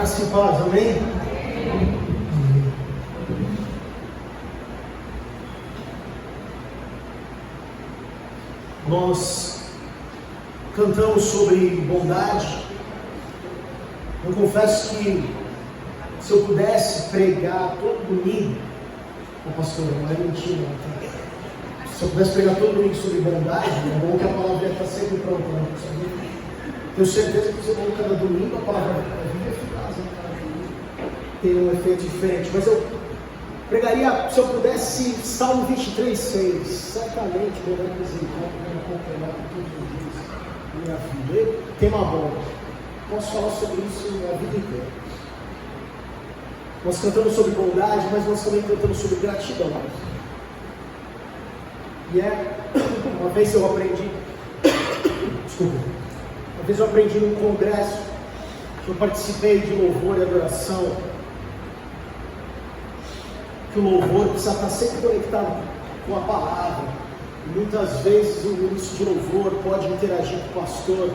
Graça e paz, amém? Nós cantamos sobre bondade. Eu confesso que se eu pudesse pregar todo domingo, pastor, não é mentira, não. Se eu pudesse pregar todo domingo sobre bondade, é bom que a palavra ia estar sempre pronta, né? Tenho certeza que você falou cada domingo a palavra é eficaz, né? Tem um efeito diferente, mas eu pregaria, se eu pudesse, Salmo 23:6, certamente bondade e misericórdia vão acompanhar todos os dias da minha vida. Tema bom, posso falar sobre isso a vida inteira. Nós cantamos sobre bondade, mas nós também cantamos sobre gratidão. E uma vez eu aprendi, uma vez eu aprendi num congresso, que eu participei de louvor e adoração, que o louvor precisa estar sempre conectado com a palavra. E muitas vezes o ministro de louvor pode interagir com o pastor,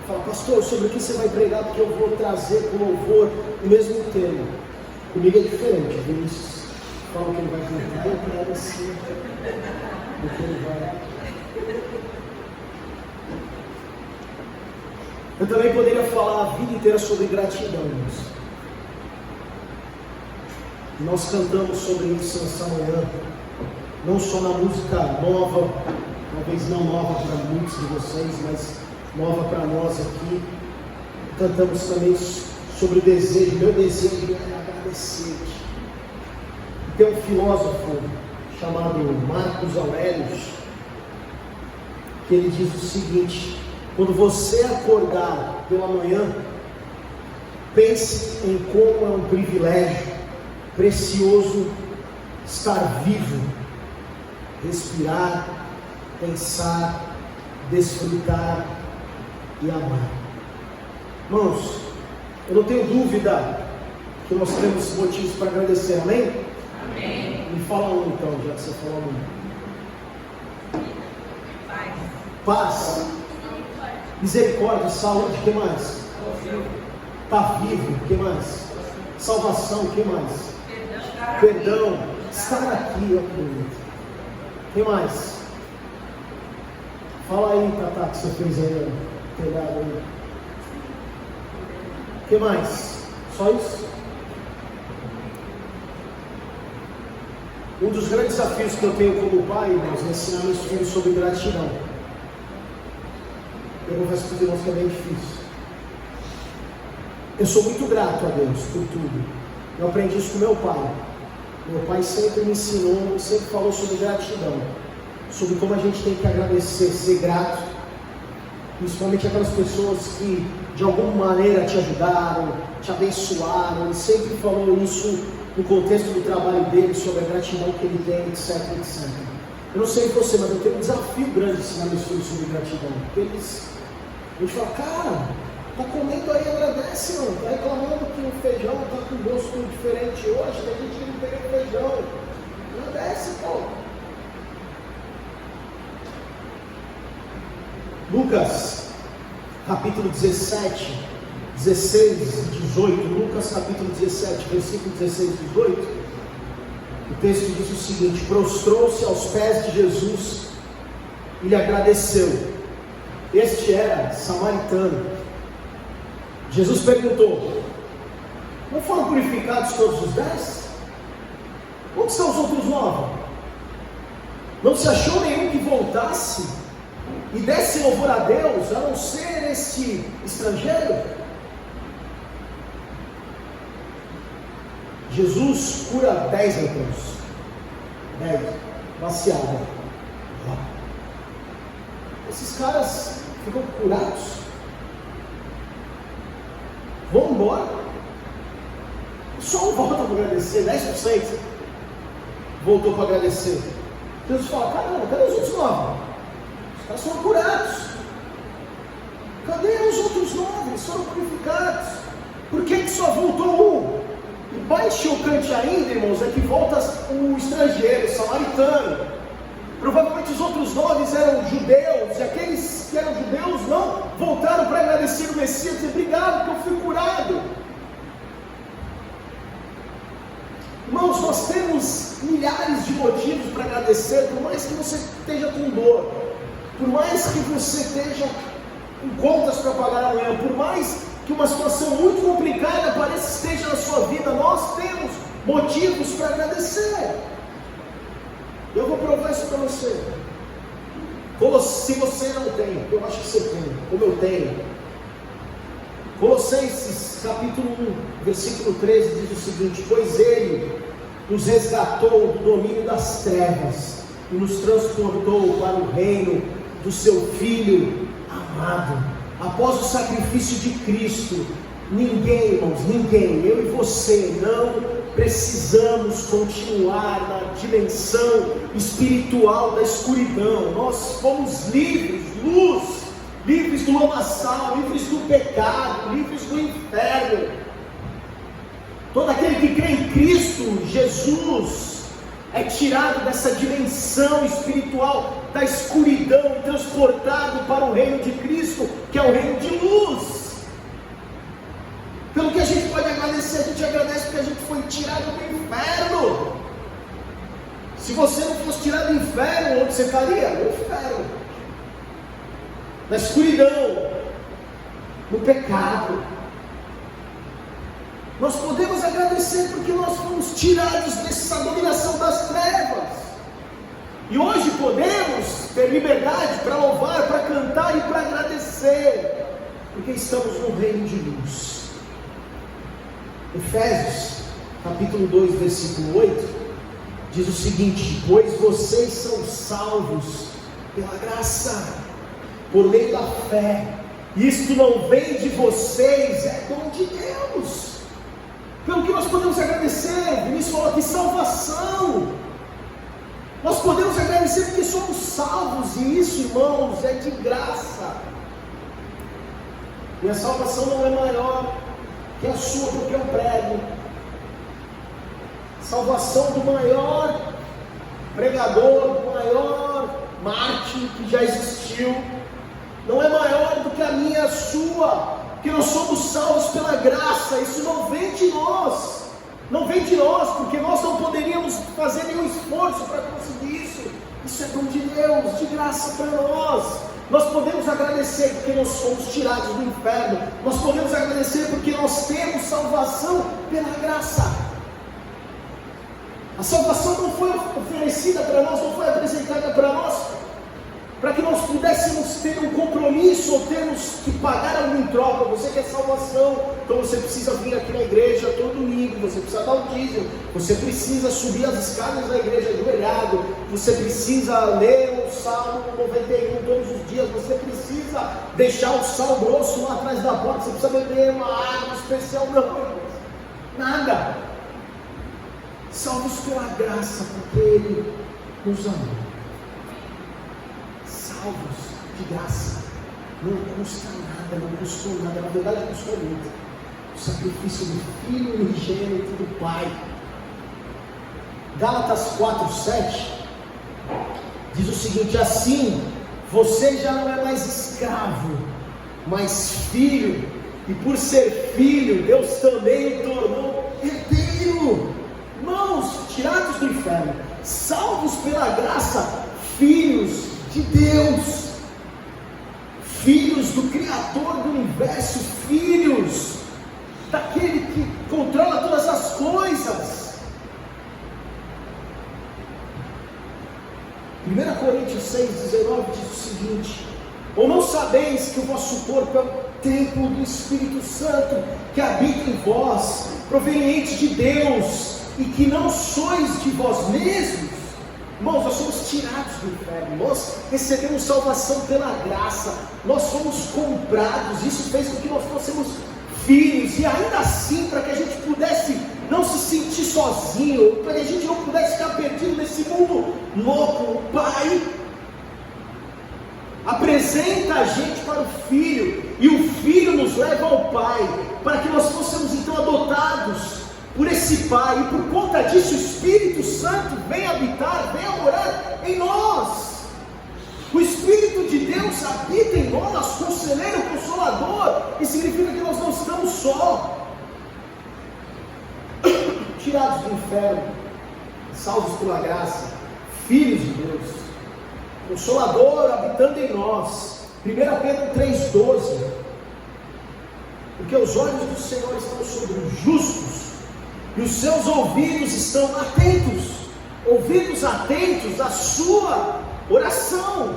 fala: pastor, sobre o que você vai pregar? Porque eu vou trazer com o louvor o mesmo tema. Comigo é diferente, o ministro fala que ele vai cantar, eu quero assim, porque ele vai. Eu também poderia falar a vida inteira sobre gratidão. Nós cantamos sobre isso nessa manhã, não só na música nova, talvez não nova para muitos de vocês, mas nova para nós aqui. Cantamos também sobre o desejo, meu desejo é agradecer. Tem um filósofo chamado Marcos Aurelius, que ele diz o seguinte: quando você acordar pela manhã, pense em como é um privilégio precioso estar vivo, respirar, pensar, desfrutar e amar. Irmãos, eu não tenho dúvida que nós temos motivos para agradecer, amém? Amém. Me fala um então, já que você falou um. Paz, misericórdia, saúde, o que mais? Está vivo, o que mais? Salvação, o que mais? Perdão, estar aqui, ó bonito. O que mais? Fala aí, Tatá, que você fez aí, pegado aí. O que mais? Só isso? Um dos grandes desafios que eu tenho como pai, irmãos, é ensinar meus filhos sobre gratidão. Eu confesso para os irmãos que é bem difícil. Eu sou muito grato a Deus por tudo. Eu aprendi isso com meu pai. Meu pai sempre me ensinou, sempre falou sobre gratidão, sobre como a gente tem que agradecer, ser grato, principalmente aquelas pessoas que de alguma maneira te ajudaram, te abençoaram. Ele sempre falou isso no contexto do trabalho dele, sobre a gratidão que ele tem, etc, etc. Eu não sei você, mas eu tenho um desafio grande de ensinar meus filhos sobre gratidão, porque a gente fala: cara, tá comendo aí, agradece, mano. Tá reclamando que o feijão tá com gosto diferente hoje, tem gente que não pegou feijão. Agradece, pô. Lucas, capítulo 17, 16 e 18. Lucas, capítulo 17, versículo 16 e 18. O texto diz o seguinte: prostrou-se aos pés de Jesus e lhe agradeceu. Este era samaritano. Jesus perguntou: não foram purificados todos os 10? Onde estão os outros 9? Não se achou nenhum que voltasse e desse louvor a Deus, a não ser esse estrangeiro? Jesus cura 10 leprosos. 10, vaciada. Esses caras ficam curados, vão embora, só um volta para agradecer, 10% voltou para agradecer. Jesus fala: caramba, cadê os outros 9? Os caras foram curados. Cadê os outros 9? Eles foram purificados. Por que só voltou um? E mais chocante ainda, irmãos, é que volta o estrangeiro, o samaritano. Provavelmente os outros 9 eram judeus, e aqueles que eram judeus não voltaram para agradecer o Messias, dizer: obrigado que eu fui curado. Irmãos, nós temos milhares de motivos para agradecer, por mais que você esteja com dor, por mais que você esteja com contas para pagar amanhã, por mais que uma situação muito complicada pareça que esteja na sua vida, nós temos motivos para agradecer. Eu vou provar isso para você. Se você não tem, eu acho que você tem, como eu tenho. Colossenses capítulo 1, versículo 13 diz o seguinte: pois Ele nos resgatou do domínio das trevas e nos transportou para o reino do seu Filho amado. Após o sacrifício de Cristo, ninguém, irmãos, ninguém, eu e você, não precisamos continuar na dimensão espiritual da escuridão. Nós fomos livres, luz, livres do lamaçal, livres do pecado, livres do inferno. Todo aquele que crê em Cristo Jesus é tirado dessa dimensão espiritual da escuridão e transportado para o reino de Cristo, que é o reino de luz. Pelo que a gente pode agradecer, a gente agradece porque a gente foi tirado do inferno. Se você não fosse tirado do inferno, onde você estaria? No inferno, na escuridão, no pecado. Nós podemos agradecer porque nós fomos tirados dessa dominação das trevas. E hoje podemos ter liberdade para louvar, para cantar e para agradecer, porque estamos no reino de luz. Efésios, capítulo 2, versículo 8, diz o seguinte: pois vocês são salvos pela graça, por meio da fé. Isto não vem de vocês, é dom de Deus. Pelo que nós podemos agradecer, Vinícius falou aqui, salvação. Nós podemos agradecer porque somos salvos, e isso, irmãos, é de graça. E a salvação não é maior que a sua, porque eu prego. Salvação do maior pregador, do maior mártir que já existiu, não é maior do que a minha e a sua, que nós somos salvos pela graça. Isso não vem de nós, não vem de nós, porque nós não poderíamos fazer nenhum esforço para conseguir isso. Isso é dom de Deus, de graça para nós. Nós podemos agradecer porque nós somos tirados do inferno. Nós podemos agradecer porque nós temos salvação pela graça. A salvação não foi oferecida para nós, não foi apresentada para nós para que nós pudéssemos ter um compromisso ou termos que pagar algo em troca. Você quer salvação, então você precisa vir aqui na igreja todo domingo, você precisa dar o dízimo, você precisa subir as escadas da igreja ajoelhado, você precisa ler o Salmo 91 todos os dias, você precisa deixar o sal grosso lá atrás da porta, você precisa beber uma água especial. Não, irmãos, nada. Salvos pela graça, porque Ele nos amou. Salvos de graça, não custa nada, não custou nada, na verdade custou muito. O sacrifício do Filho unigênito do Pai. Gálatas 4:7 diz o seguinte: assim, você já não é mais escravo, mas filho, e por ser filho, Deus também o tornou herdeiro. Irmãos, tirados do inferno, salvos pela graça, filhos de Deus, filhos do Criador do universo, filhos daquele que controla todas as coisas. 1 Coríntios 6,19 diz o seguinte: ou não sabeis que o vosso corpo é o templo do Espírito Santo que habita em vós, proveniente de Deus, e que não sois de vós mesmos? Irmãos, nós somos tirados do inferno, nós recebemos salvação pela graça, nós fomos comprados, isso fez com que nós fossemos filhos, e ainda assim, para que a gente pudesse não se sentir sozinho, para que a gente não pudesse ficar perdido nesse mundo louco, o Pai apresenta a gente para o Filho, e o Filho nos leva ao Pai, para que nós fossemos então adotados por esse Pai, e por conta disso o Espírito Santo vem habitar, vem morar em nós. O Espírito de Deus habita em nós, conselheiro, consolador, e significa que nós não estamos só. tirados do inferno, salvos pela graça, filhos de Deus, Consolador habitando em nós. 1 Pedro 3,12. Porque os olhos do Senhor estão sobre os justos, e os seus ouvidos estão atentos, ouvidos atentos à sua oração.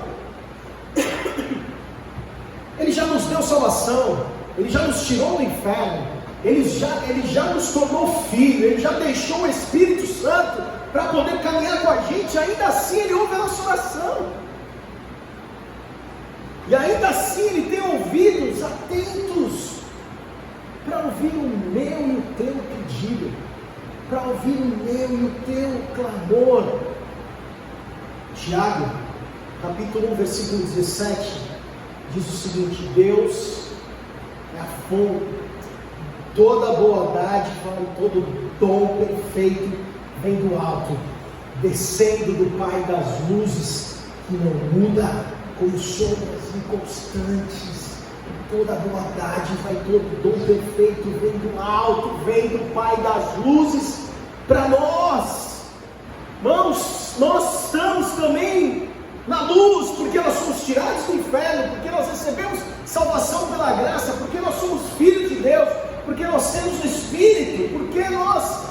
Ele já nos deu salvação, Ele já nos tirou do inferno, Ele já nos tornou filho, Ele já deixou o Espírito Santo para poder caminhar com a gente. Ainda assim Ele ouve a nossa oração, e ainda assim Ele tem ouvidos atentos para ouvir o meu e o teu pedido, para ouvir o meu e o teu clamor. Tiago, capítulo 1, versículo 17, diz o seguinte: Deus é a fonte de toda boa dádiva e todo dom perfeito vem do alto, descendo do Pai das luzes, que não muda, como sombras inconstantes. Toda boa dádiva e todo dom perfeito vem do alto, vem do Pai das luzes para nós. Irmãos, nós estamos também na luz, porque nós somos tirados do inferno, porque nós recebemos salvação pela graça, porque nós somos filhos de Deus, porque nós temos o Espírito, porque nós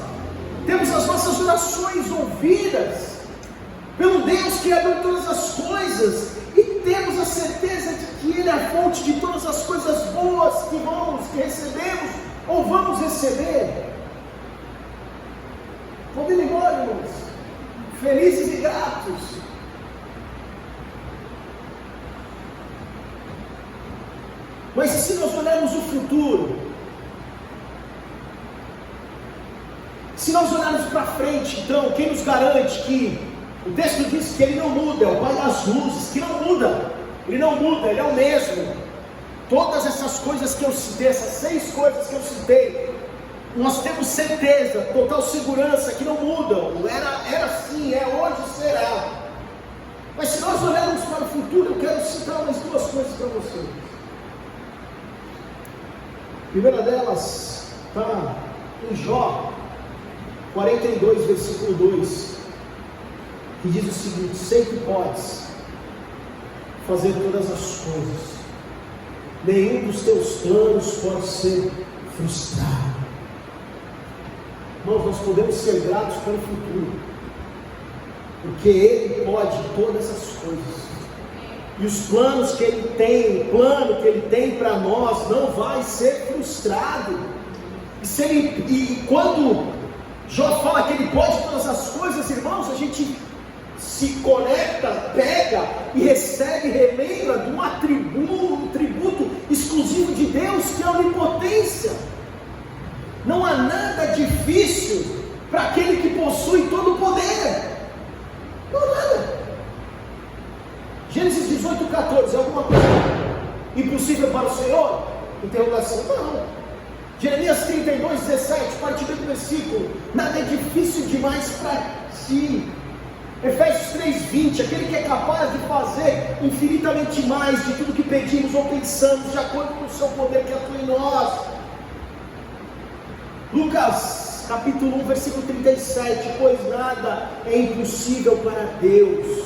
temos as nossas orações ouvidas pelo Deus Criador de todas as coisas, e temos a certeza de que Ele é a fonte de todas as coisas boas que recebemos ou vamos receber. Podemos ir embora, irmãos, felizes e gratos. Mas se nós olharmos o futuro, se nós olharmos para frente, então, quem nos garante que o texto diz que Ele não muda, é o Pai das luzes, que não muda, Ele não muda, Ele é o mesmo. Todas essas coisas que eu citei, essas 6 coisas que eu citei, nós temos certeza, total segurança que não mudam. Era assim, é hoje, será. Mas se nós olharmos para o futuro, eu quero citar umas 2 coisas para vocês. A primeira delas está em Jó 42, versículo 2, que diz o seguinte: sei que podes fazer todas as coisas, nenhum dos teus planos pode ser frustrado. Irmãos, nós podemos ser gratos pelo futuro, porque Ele pode todas as coisas, e os planos que Ele tem, o plano que Ele tem para nós não vai ser frustrado. E quando Jó fala que Ele pode todas as coisas, irmãos, a gente se conecta, pega e recebe, relembra de um tributo exclusivo de Deus, que é a onipotência. Não há nada difícil para aquele que possui todo o poder. Não há nada. Gênesis 18:14, é alguma coisa impossível para o Senhor? Interrogação, não. Jeremias 32:17, parte B do versículo: nada é difícil demais para ti. Efésios 3:20, aquele que é capaz de fazer infinitamente mais de tudo que pedimos ou pensamos, de acordo com o seu poder que atua em nós. Lucas capítulo 1, versículo 37, pois nada é impossível para Deus.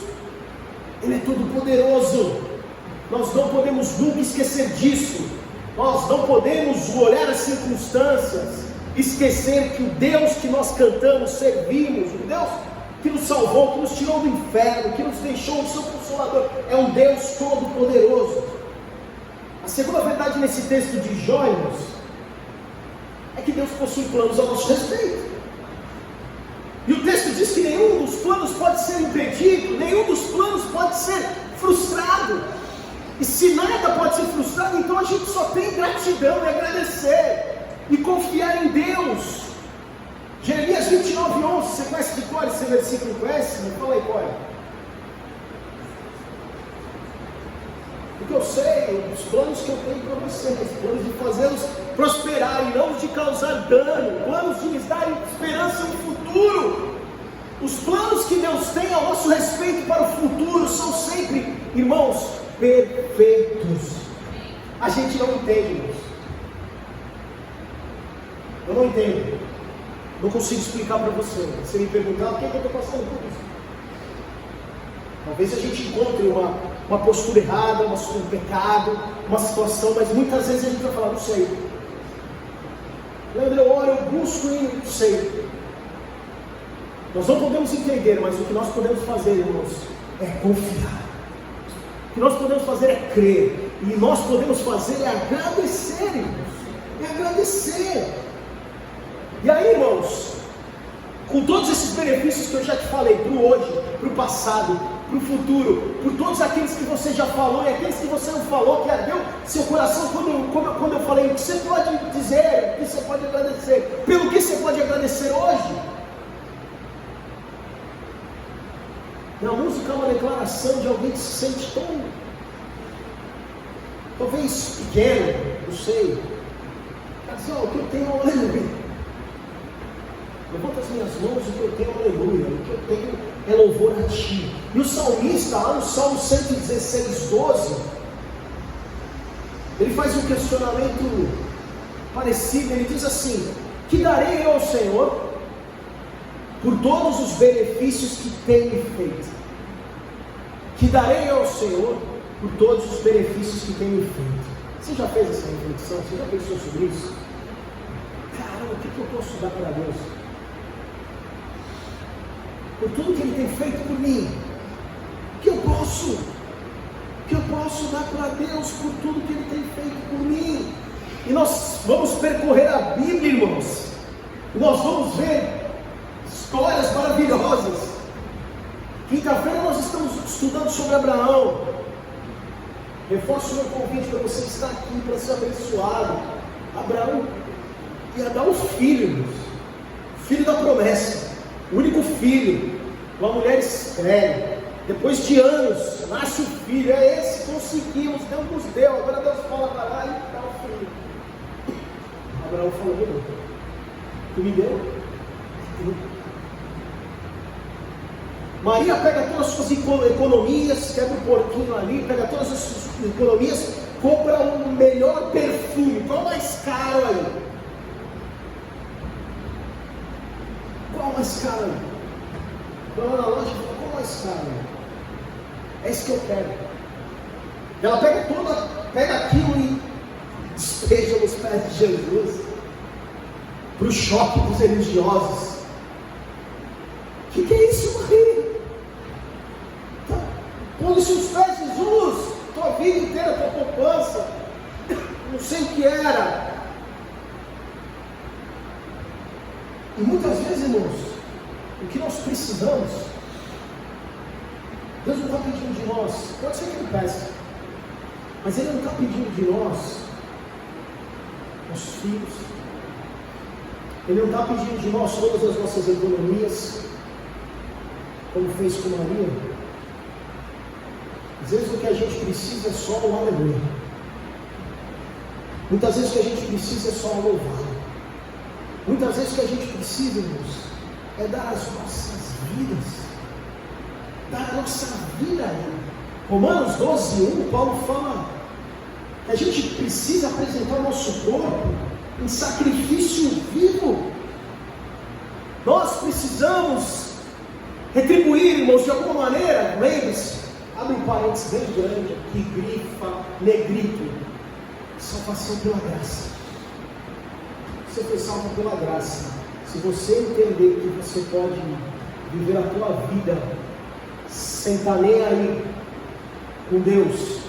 Ele é todo poderoso. Nós não podemos nunca esquecer disso. Nós não podemos olhar as circunstâncias, esquecer que o Deus que nós cantamos, servimos, o Deus que nos salvou, que nos tirou do inferno, que nos deixou o seu Consolador, é um Deus todo poderoso. A segunda verdade nesse texto de Jó, irmãos, é que Deus possui planos a nosso respeito. E o texto diz que nenhum dos planos pode ser impedido, nenhum dos planos pode ser frustrado. E se nada pode ser frustrado, então a gente só tem gratidão e agradecer e confiar em Deus. Jeremias 29:11, você conhece de cor esse versículo? Conhece? Me fala aí, qual é? Porque eu sei os planos que eu tenho para vocês, planos de fazê-los prosperar e não de causar dano, planos de lhes dar esperança no futuro. Os planos que Deus tem ao nosso respeito para o futuro são sempre, irmãos, perfeitos. A gente não entende, irmãos. Eu não entendo. Não consigo explicar para você. Você me perguntar, o que é que eu estou passando por isso? Talvez a gente encontre uma postura errada, um pecado, uma situação, mas muitas vezes a gente vai falar, não sei. Leandro, eu oro, eu busco e não sei. Nós não podemos entender, mas o que nós podemos fazer, irmãos, é confiar. O que nós podemos fazer é crer. E nós podemos fazer é agradecer, irmãos. É agradecer. E aí, irmãos, com todos esses benefícios que eu já te falei, para o hoje, para o passado, para o futuro, por todos aqueles que você já falou e aqueles que você não falou, que ardeu seu coração quando eu falei, o que você pode dizer, o que você pode agradecer, pelo que você pode agradecer hoje? E a música é uma declaração de alguém que se sente tão, talvez pequeno, não sei, para dizer, o que eu tenho é um aleluia. Levanta as minhas mãos, o que eu tenho é aleluia, o que eu tenho é louvor a ti. E o salmista, lá no Salmo 116, 12, ele faz um questionamento parecido, ele diz assim, que darei eu ao Senhor por todos os benefícios que tem me feito? Que darei eu ao Senhor por todos os benefícios que tem me feito? Você já fez essa reflexão? Você já pensou sobre isso? Caramba, o que eu posso dar para Deus? Por tudo que Ele tem feito por mim, que eu posso dar para Deus por tudo que Ele tem feito por mim. E nós vamos percorrer a Bíblia, irmãos, e nós vamos ver histórias maravilhosas. Quinta-feira nós estamos estudando sobre Abraão. Reforço o meu convite para você que está aqui para ser abençoado. Abraão ia dar um filho, irmãos, filho da promessa, o único filho, uma mulher estéril. Depois de anos, nasce o filho, é esse, conseguimos, Deus nos deu. Agora Deus fala para lá e dá o filho. Abraão falou, meu, tu me deu? Maria pega todas as suas economias, quebra o porquinho ali, pega todas as suas economias, compra o melhor perfume. Qual o mais caro aí? Qual o mais caro aí? Vai lá na loja e fala, qual o mais caro aí? É isso que eu quero. Ela pega aquilo e despeja nos pés de Jesus, para o choque dos religiosos. O que é isso, Maria? Pondo-se os pés de Jesus, tua vida inteira, tua poupança, não sei o que era. E muitas vezes, irmãos, o que nós precisamos, Deus não está pedindo de nós, pode ser que Ele peça, mas Ele não está pedindo de nós, nossos filhos, Ele não está pedindo de nós todas as nossas economias, como fez com Maria. Às vezes o que a gente precisa é só o aleluia. Muitas vezes o que a gente precisa é só o louvor. Muitas vezes o que a gente precisa, irmãos, é dar as nossas vidas, dar a nossa vida a Ele. Romanos 12:1, Paulo fala que a gente precisa apresentar o nosso corpo em sacrifício vivo. Nós precisamos retribuir, irmãos, de alguma maneira. Lembre-se, abre um parênteses bem grande aqui, grifa, negrito, salvação pela graça. Você foi salvo pela graça. Se você entender que você pode viver a tua vida sem estar nem aí com Deus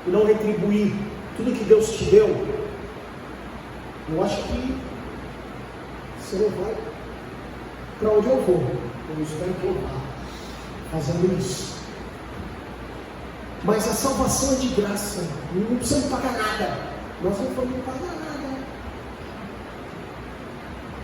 e não retribuir tudo que Deus te deu, eu acho que você não vai para onde eu vou. Eu estou empolgado fazendo isso. Mas a salvação é de graça, não precisamos pagar nada. Nós não vamos pagar nada.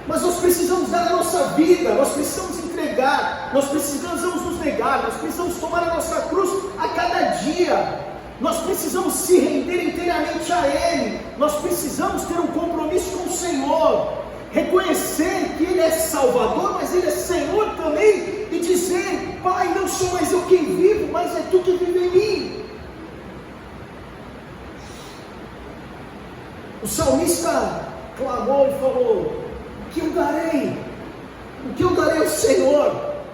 Mas nós precisamos dar a nossa vida, nós precisamos entregar, nós precisamos nos negar, nós precisamos tomar a nossa cruz a cada dia, nós precisamos se render inteiramente a Ele, nós precisamos ter um compromisso com o Senhor, reconhecer que Ele é Salvador, mas Ele é Senhor também, e dizer, Pai, não sou mais eu quem vivo, mas é Tu que vive em mim. O salmista clamou e falou, que eu darei Senhor,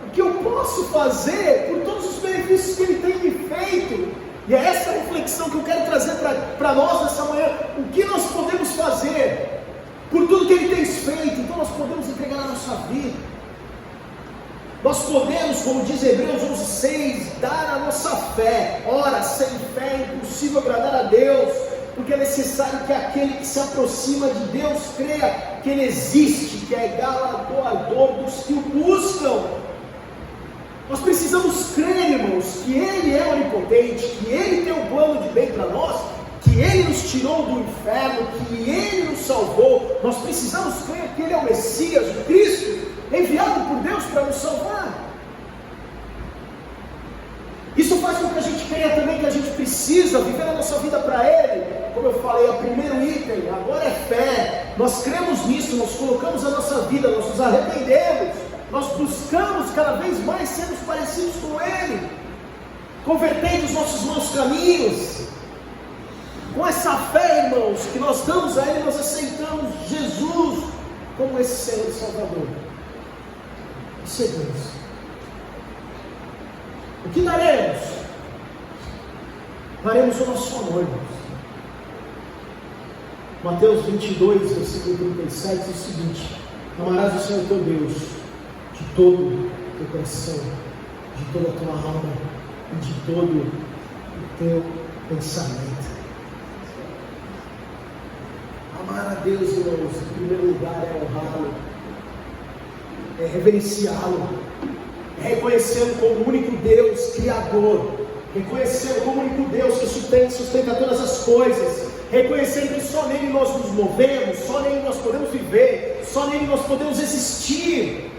o que eu posso fazer por todos os benefícios que Ele tem me feito? E é essa reflexão que eu quero trazer para nós nessa manhã. O que nós podemos fazer por tudo que Ele tem feito? Então nós podemos entregar a nossa vida. Nós podemos, como diz Hebreus 11:6, dar a nossa fé. Ora, sem fé é impossível agradar a Deus, porque é necessário que aquele que se aproxima de Deus creia que Ele existe, que é galardoador dos que o buscam. Nós precisamos crer, irmãos, que Ele é onipotente, que Ele tem um plano de bem para nós, que Ele nos tirou do inferno, que Ele nos salvou. Nós precisamos crer que Ele é o Messias, o Cristo, enviado por Deus para nos salvar. Isso faz com que a gente creia também que a gente precisa viver a nossa vida para Ele. Como eu falei, é o primeiro item, agora é fé. Nós cremos nisso, nós colocamos a nossa vida, nós nos arrependemos, nós buscamos cada vez mais sermos parecidos com Ele, convertendo os nossos maus caminhos. Com essa fé, irmãos, que nós damos a Ele, nós aceitamos Jesus como esse Senhor e Salvador. Isso é Deus. O que daremos? Daremos o nosso amor, irmãos. Mateus 22, versículo 37 diz o seguinte: amarás o Senhor teu Deus de todo o teu coração, de toda a tua alma e de todo o teu pensamento. Amar a Deus, irmãos, em primeiro lugar é honrá-lo, é reverenciá-lo, é reconhecê-lo como o único Deus Criador, reconhecê-lo como o único Deus que sustenta todas as coisas, reconhecendo que só nele nós nos movemos, só nele nós podemos viver, só nele nós podemos existir.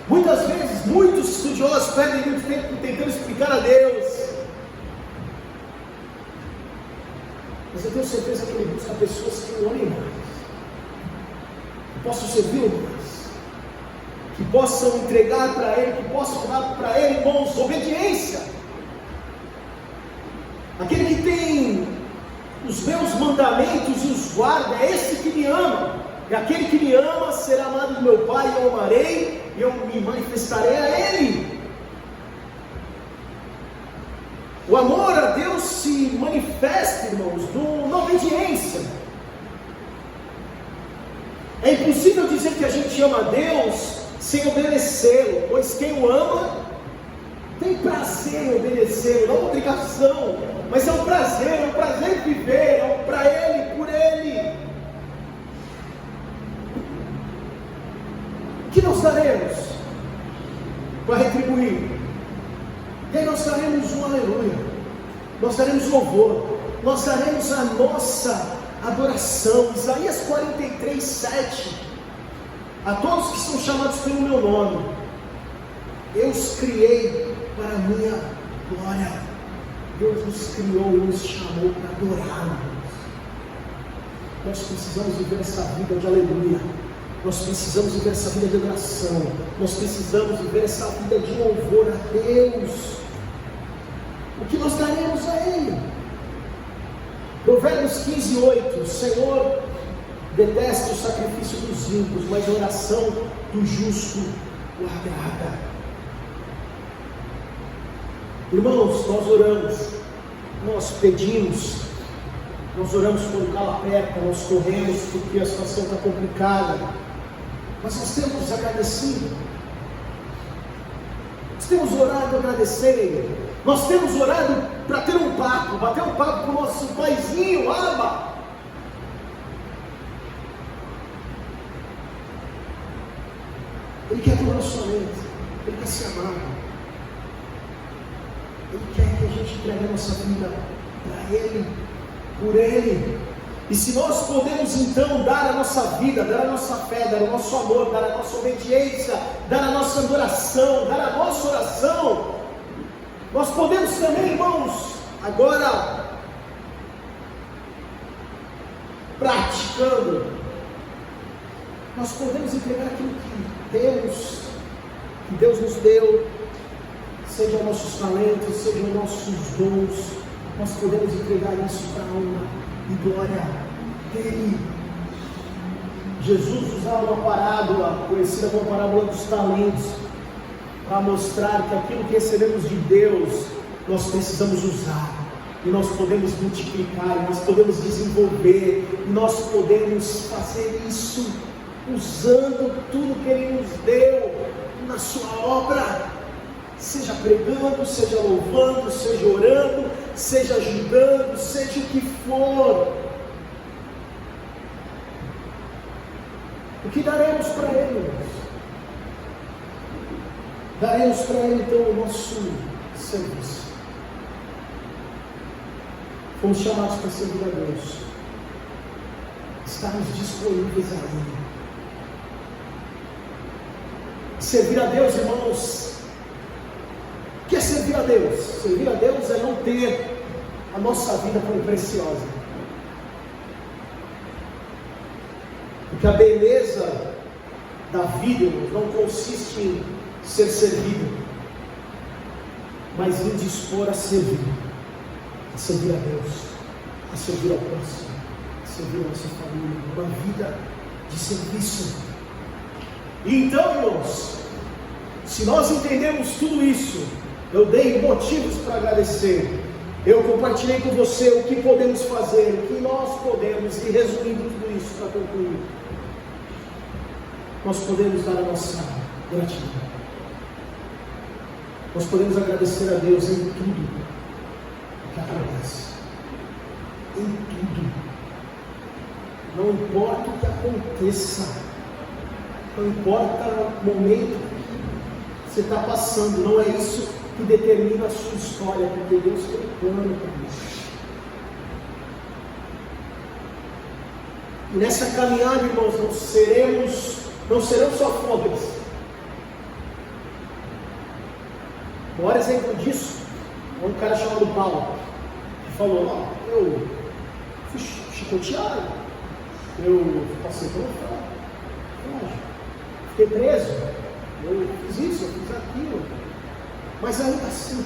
Muitas vezes, muitos estudiosos perdem muito tempo tentando explicar a Deus, mas eu tenho certeza que Ele busca pessoas que o amem mais, que possam servir mais, que possam entregar para Ele, que possam dar para Ele, irmãos, obediência. Aquele que tem os meus mandamentos e os guarda, é esse que me ama. E aquele que me ama será amado do meu Pai, e eu amarei, e eu me manifestarei a Ele. O amor a Deus se manifesta, irmãos, na obediência. É impossível dizer que a gente ama a Deus sem obedecê-lo, pois quem o ama tem prazer em obedecê-lo, não obrigação, mas é um prazer em viver, é para Ele, por Ele. O que nós daremos para retribuir? E aí nós daremos um aleluia, nós daremos louvor, nós daremos a nossa adoração. Isaías 43:7, a todos que são chamados pelo meu nome, eu os criei para a minha glória. Deus nos criou e nos chamou para adorá-lo. Nós precisamos viver essa vida de aleluia, nós precisamos viver essa vida de adoração, nós precisamos viver essa vida de louvor a Deus. O que nós daremos a Ele? Provérbios 15:8, o Senhor detesta o sacrifício dos ímpios, mas a oração do justo o agrada. Irmãos, nós oramos, nós pedimos, nós oramos quando o calo aperta, nós corremos porque a situação está complicada, mas nós temos agradecido, nós temos orado agradecendo, nós temos orado para ter um papo, bater um papo com o nosso paizinho, Abba. Ele quer ter um relacionamento, Ele quer ser amado, Ele quer que a gente entregue a nossa vida para Ele, por Ele. E se nós podemos então dar a nossa vida, dar a nossa fé, dar o nosso amor, dar a nossa obediência, dar a nossa adoração, dar a nossa oração, nós podemos também, irmãos, agora praticando, nós podemos entregar aquilo que temos, que Deus nos deu, sejam nossos talentos, sejam nossos dons, nós podemos entregar isso para a honra e glória dEle. Jesus usava uma parábola, conhecida como a parábola dos talentos, para mostrar que aquilo que recebemos de Deus, nós precisamos usar, e nós podemos multiplicar, e nós podemos desenvolver, e nós podemos fazer isso, usando tudo que Ele nos deu, na sua obra, seja pregando, seja louvando, seja orando, seja ajudando, seja o que for. O que daremos para Ele, irmãos? Daremos para Ele então o nosso serviço. Fomos chamados para servir a Deus, estarmos disponíveis a Ele. Servir a Deus, irmãos, o que é servir a Deus? Servir a Deus é não ter a nossa vida como preciosa. Porque a beleza da vida, irmãos, não consiste em ser servido, mas em dispor a servir a Deus, a servir ao próximo, a servir a nossa família, uma vida de serviço. E então, irmãos, se nós entendemos tudo isso, eu dei motivos para agradecer, eu compartilhei com você o que podemos fazer, o que nós podemos, e resumindo tudo isso para concluir, nós podemos dar a nossa gratidão, nós podemos agradecer a Deus em tudo o que acontece, em tudo, não importa o que aconteça, não importa o momento que você está passando, não é isso que determina a sua história, porque Deus tem plano para isso. E nessa caminhada, irmãos, não serão só flores. O maior exemplo disso é um cara chamado Paulo, que falou: eu fui chicoteado, eu passei pelo fogo, fiquei preso, eu fiz isso, eu fiz aquilo, mas ainda assim,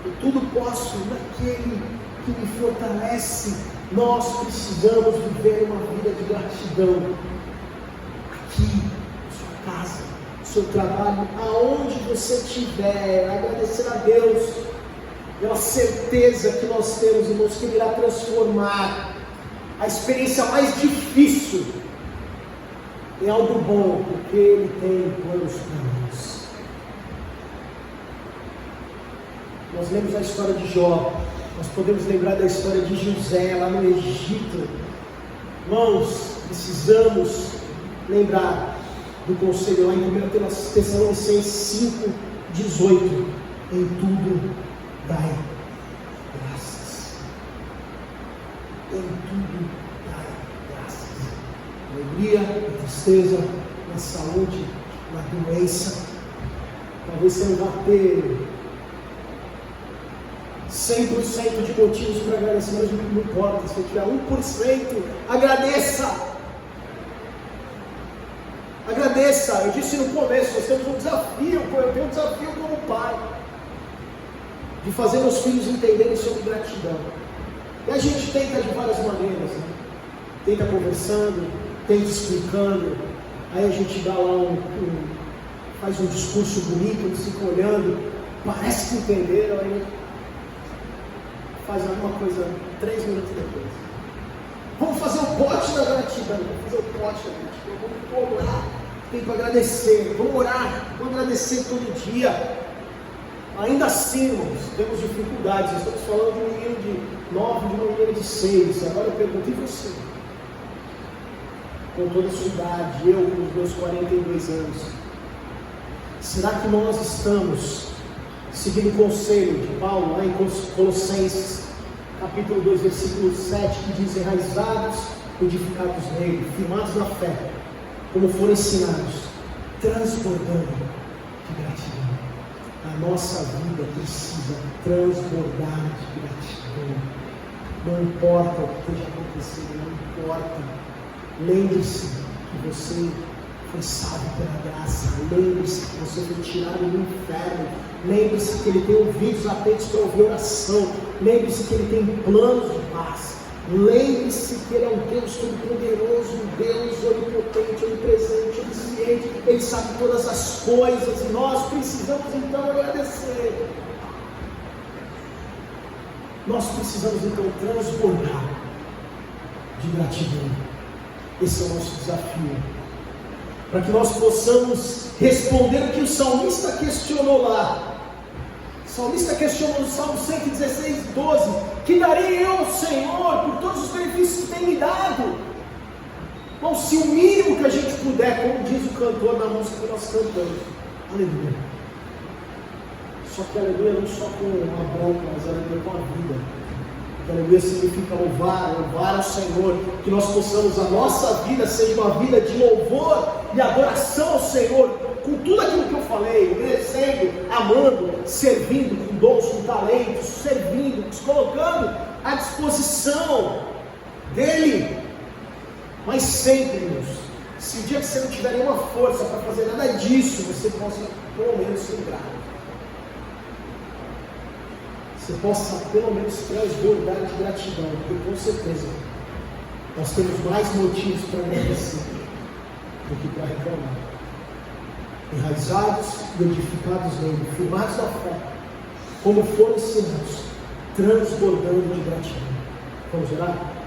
eu tudo posso naquele que me fortalece. Nós precisamos viver uma vida de gratidão, aqui, na sua casa, no seu trabalho, aonde você estiver, agradecer a Deus pela certeza que nós temos, irmãos, que Ele irá transformar a experiência mais difícil em algo bom, porque Ele tem planos para nós. Nós lemos a história de Jó, nós podemos lembrar da história de José lá no Egito. Irmãos, precisamos lembrar do conselho lá em 1 Tessalonicenses 5:18: em tudo dai graças. Em tudo dai graças. Na alegria, na tristeza, na saúde, na doença. Talvez você não vá ter 100% de motivos para agradecer, mas não importa. Se você tiver 1%, agradeça. Agradeça. Eu disse no começo, nós temos um desafio, eu tenho um desafio como pai, de fazer meus filhos entenderem sobre gratidão. E a gente tenta de várias maneiras, né? Tenta conversando, tenta explicando, aí a gente dá lá faz um discurso bonito, eles ficam olhando, parece que entenderam, aí faz alguma coisa 3 minutos depois. Vamos fazer o pote da gratidão, vamos orar, tem que agradecer, vamos orar, vamos agradecer todo dia. Ainda assim, irmãos, temos dificuldades. Estamos falando de um menino de 9, de uma menina de 6. Agora eu pergunto, e você? Com toda a sua idade, eu com os meus 42 anos, será que nós estamos seguindo o conselho de Paulo lá em Colossenses, capítulo 2, versículo 7, que diz: enraizados, edificados nele, firmados na fé, como foram ensinados, transbordando de gratidão. A nossa vida precisa transbordar de gratidão. Não importa o que esteja acontecendo, não importa. Lembre-se que você foi salvo pela graça. Lembre-se que você foi tirado do inferno. Lembre-se que Ele tem ouvidos atentos para ouvir oração. Lembre-se que Ele tem planos de paz. Lembre-se que Ele é um Deus todo-poderoso, um Deus onipotente, onipresente, onisciente. Ele sabe todas as coisas e nós precisamos então agradecer. Nós precisamos então transbordar de gratidão. Esse é o nosso desafio. Para que nós possamos responder o que o salmista questionou lá. O salmista questionou no Salmo 116, 12: que darei eu ao Senhor por todos os benefícios que tem me dado? Bom, se o mínimo que a gente puder, como diz o cantor na música que nós cantamos, aleluia. Só que aleluia não só com uma boca, mas aleluia com a vida. Porque aleluia significa louvar ao Senhor. Que nós possamos, a nossa vida seja uma vida de louvor e adoração ao Senhor, com tudo aquilo que eu falei, obedecendo, amando, servindo, com dons, com talentos, servindo, nos colocando à disposição dEle. Mas sempre, irmãos, se o dia que você não tiver nenhuma força para fazer nada disso, você possa pelo menos ser grato. Você possa pelo menos transbordar de gratidão, porque com certeza nós temos mais motivos para agradecer do que para reclamar. Enraizados e edificados nele, firmados na fé, como foram ensinados, transbordando de gratidão. Vamos orar?